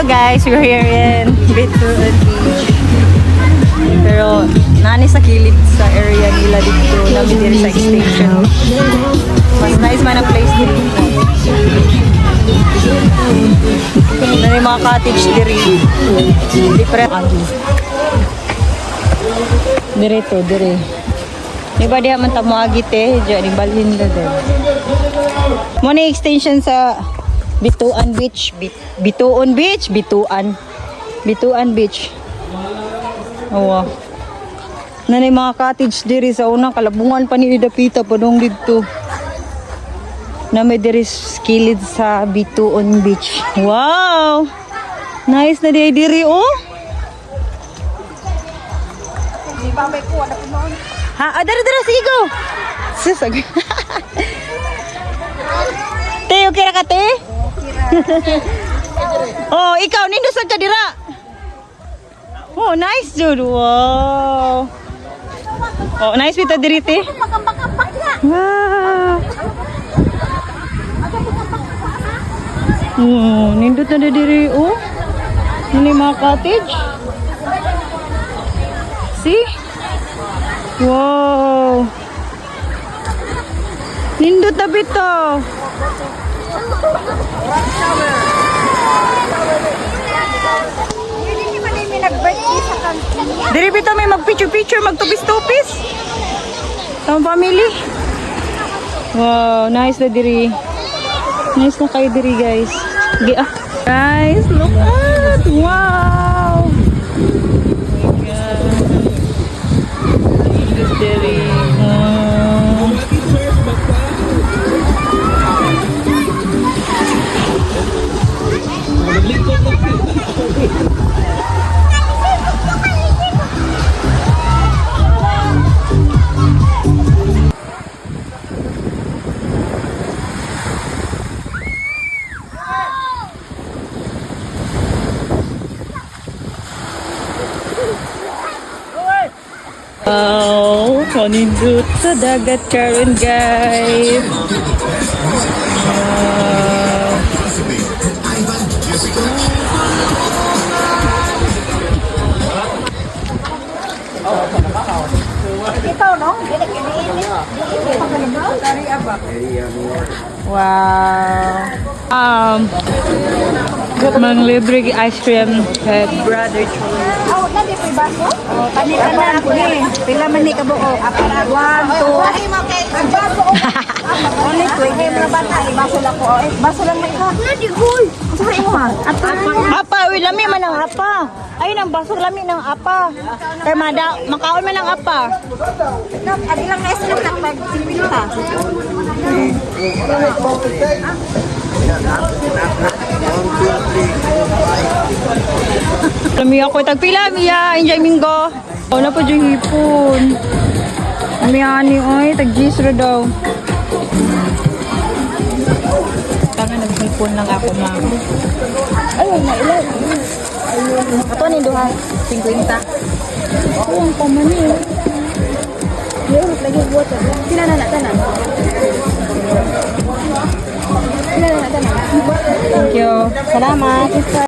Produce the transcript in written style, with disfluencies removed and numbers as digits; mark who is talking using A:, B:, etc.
A: guys, we're here in Bituan Beach. Pero nani sa kilid sa area nila dito, namin dito sa extension. Mas nice man ang place dito. Na yung mga cottage diri. Different. Dire to, dire. Di ba diha man tamo agite, diyan ibalhin na din. Mo ni extension sa Bituan Beach, Bituan Beach, Bituan Beach. Oh. Nanay mga cottage diri sa unang kalabungan pa ni Idapita padong dito. Na may diri skilid sa Bituan Beach. Wow! Nice na diri oh.
B: Di ba may kuha na po noon?
A: Ha, dara sige go. Susag. Te, okay ra ka te? Oh, ikaw nindo sa kadira. Oh, nice dude. Wow. Oh, nice bita diri te.
B: Magkampak na.
A: Wow. Oh, nindot na diri oh. Ini mga cottage. See? Wow. Nindot na bito.
B: Hindi man may nag-birthday sa country.
A: Diri bito may mag-picture-picture, magtupis-tupis. Sa family. Wow, nice na diri. Nice na kayo diri, guys. Guys, look at. Wow. Oh my God. Nice diri. Wow, manindot sa dagat karon guys. Wow.
B: Ikaw, no?
A: Wow. Mang libre ice cream at Brother Choy.
B: Oh, nadi pa baso? Oh, kanina na ako ni. Pila man ni kabuo? Apara 1 2. Baso. Only 20 na bata, baso lang ko. Baso lang may ka. Nadi goy. Sa imo ha.
A: Apa, uy, lami man ang apa. Ay, nang basog lami ng apa. Kay makaon man ang apa.
B: Adi lang na sila nak pag-silpita.
A: Lami ako, tagpila, Mia. Enjoy minggo. O, na po dyan hipon. Ami-ani, oy, tag-gisro daw. Tanga, naghipon lang ako, ma'am.
B: Ayun, na ilan. Ato ni duha 50.
A: Ang pamani, eh.
B: Yung lagi buat. Sila na tanan. Sila na tanan.
A: Thank you.
B: Salamat.